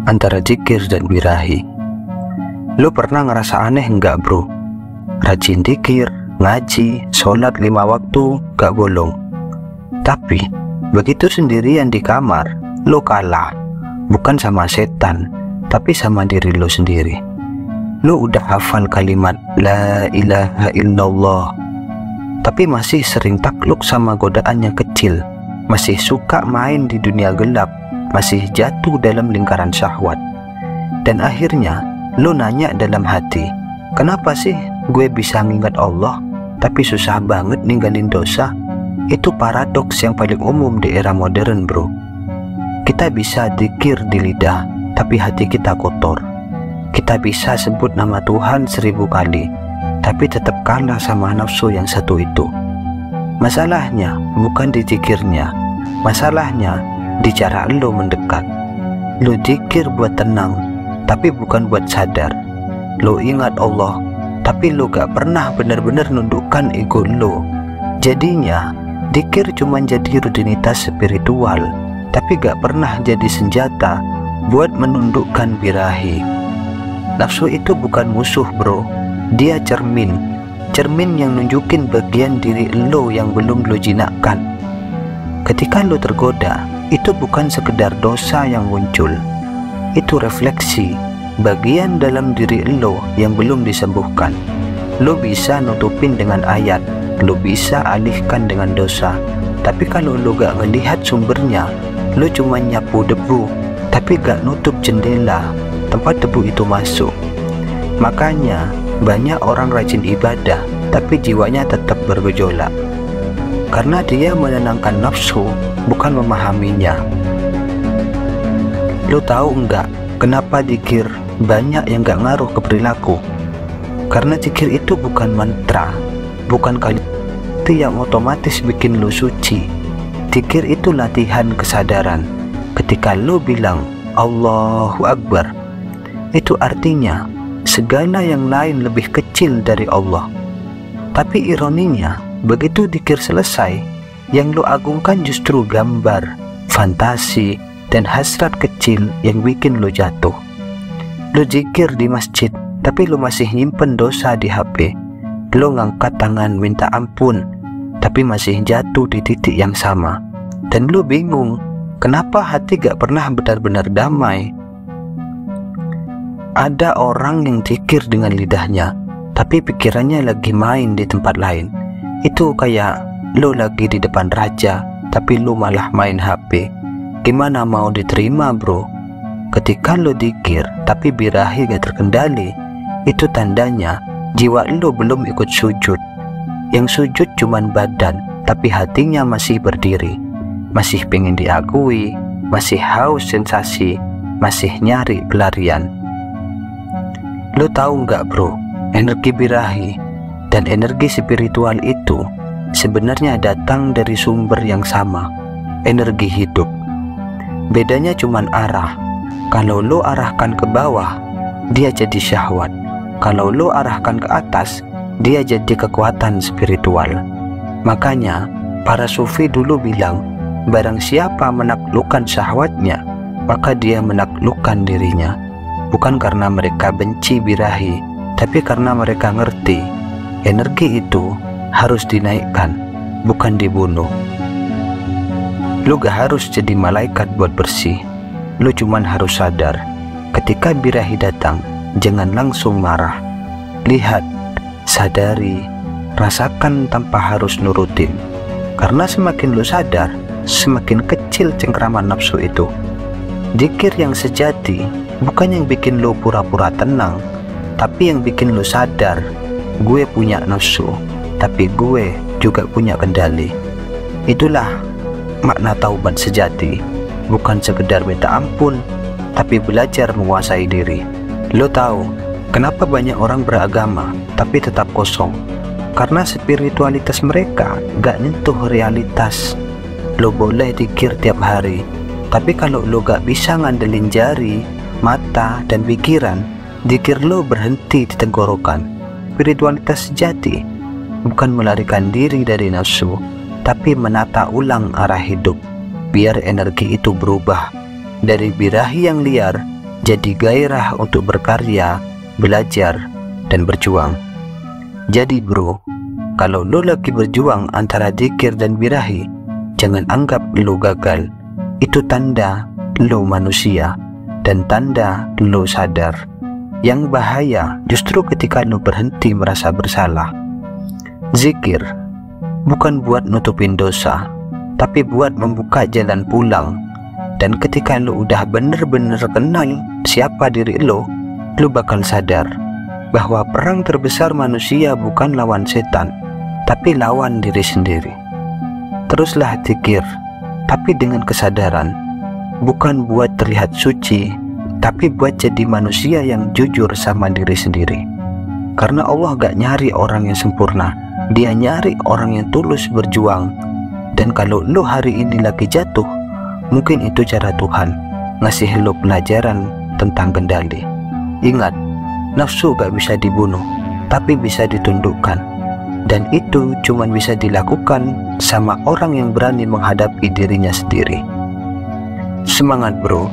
Antara zikir dan birahi. Lu pernah ngerasa aneh enggak bro? Rajin zikir, ngaji, sholat 5 waktu gak bolong. Tapi begitu sendirian di kamar, lu kalah. Bukan sama setan, tapi sama diri lu sendiri. Lu udah hafal kalimat La ilaha illallah, tapi masih sering takluk sama godaan yang kecil, masih suka main di dunia gelap, masih jatuh dalam lingkaran syahwat. Dan akhirnya lu nanya dalam hati, kenapa sih gue bisa ngingat Allah tapi susah banget ninggalin dosa? Itu paradoks yang paling umum di era modern bro. Kita bisa dzikir di lidah tapi hati kita kotor. Kita bisa sebut nama Tuhan 1000 kali tapi tetap kalah sama nafsu yang satu itu. Masalahnya bukan di dzikirnya, masalahnya di cara lo mendekat. Lo dzikir buat tenang tapi bukan buat sadar. Lo ingat Allah tapi lo gak pernah benar-benar nundukkan ego lo. Jadinya dzikir cuma jadi rutinitas spiritual tapi gak pernah jadi senjata buat menundukkan birahi. Nafsu itu bukan musuh bro, dia cermin yang nunjukin bagian diri lo yang belum lo jinakkan. Ketika lo tergoda, itu bukan sekedar dosa yang muncul, itu refleksi bagian dalam diri lo yang belum disembuhkan. Lo bisa nutupin dengan ayat, lo bisa alihkan dengan dosa, tapi kalau lo gak melihat sumbernya, lo cuma nyapu debu tapi gak nutup jendela tempat debu itu masuk. Makanya banyak orang rajin ibadah tapi jiwanya tetap bergejolak, karena dia menenangkan nafsu bukan memahaminya. Lo tahu enggak kenapa zikir banyak yang gak ngaruh ke perilaku? Karena zikir itu bukan mantra, bukan kalimat yang otomatis bikin lo suci. Zikir itu latihan kesadaran. Ketika lo bilang Allahu Akbar, itu artinya segala yang lain lebih kecil dari Allah. Tapi ironinya, begitu zikir selesai, yang lo agungkan justru gambar, fantasi, dan hasrat kecil yang bikin lo jatuh. Lo zikir di masjid, tapi lo masih nyimpen dosa di HP. Lo ngangkat tangan minta ampun, tapi masih jatuh di titik yang sama. Dan lo bingung, kenapa hati gak pernah benar-benar damai? Ada orang yang zikir dengan lidahnya, tapi pikirannya lagi main di tempat lain. Itu kayak lo lagi di depan raja, tapi lo malah main HP. Gimana mau diterima bro? Ketika lo zikir, tapi birahi gak terkendali, itu tandanya jiwa lo belum ikut sujud. Yang sujud cuman badan, tapi hatinya masih berdiri. Masih pengen diakui, masih haus sensasi, masih nyari pelarian. Lo tahu nggak bro, energi birahi dan energi spiritual itu sebenarnya datang dari sumber yang sama, energi hidup. Bedanya cuman arah. Kalau lo arahkan ke bawah, dia jadi syahwat. Kalau lo arahkan ke atas, dia jadi kekuatan spiritual. Makanya para sufi dulu bilang, barang siapa menaklukkan syahwatnya, maka dia menaklukkan dirinya. Bukan karena mereka benci birahi, tapi karena mereka ngerti energi itu harus dinaikkan, bukan dibunuh. Lu gak harus jadi malaikat buat bersih. Lu cuman harus sadar, ketika birahi datang, jangan langsung marah. Lihat, sadari, rasakan tanpa harus nurutin. Karena semakin lu sadar, semakin kecil cengkraman nafsu itu. Zikir yang sejati bukan yang bikin lo pura-pura tenang, tapi yang bikin lo sadar, gue punya nafsu, tapi gue juga punya kendali. Itulah makna taubat sejati, bukan sekedar minta ampun, tapi belajar menguasai diri. Lo tahu kenapa banyak orang beragama tapi tetap kosong? Karena spiritualitas mereka gak nyentuh realitas. Lo boleh zikir tiap hari, tapi kalau lo gak bisa ngandelin jari, mata, dan pikiran, zikir lo berhenti di tenggorokan. Spiritualitas sejati bukan melarikan diri dari nafsu, tapi menata ulang arah hidup, biar energi itu berubah Dari birahi yang liar, jadi gairah untuk berkarya, belajar, dan berjuang. Jadi bro, kalau lo lagi berjuang antara zikir dan birahi, jangan anggap lo gagal. Itu tanda lo manusia dan tanda lo sadar. Yang bahaya justru ketika lo berhenti merasa bersalah. Zikir bukan buat nutupin dosa, tapi buat membuka jalan pulang. Dan ketika lo udah bener-bener kenal siapa diri lo bakal sadar bahwa perang terbesar manusia bukan lawan setan, tapi lawan diri sendiri. Teruslah zikir, tapi dengan kesadaran, bukan buat terlihat suci, tapi buat jadi manusia yang jujur sama diri sendiri. Karena Allah gak nyari orang yang sempurna, Dia nyari orang yang tulus berjuang. Dan kalau lo hari ini lagi jatuh, mungkin itu cara Tuhan ngasih lo pelajaran tentang kendali. Ingat, nafsu gak bisa dibunuh, tapi bisa ditundukkan. Dan itu cuma bisa dilakukan sama orang yang berani menghadapi dirinya sendiri. Semangat bro.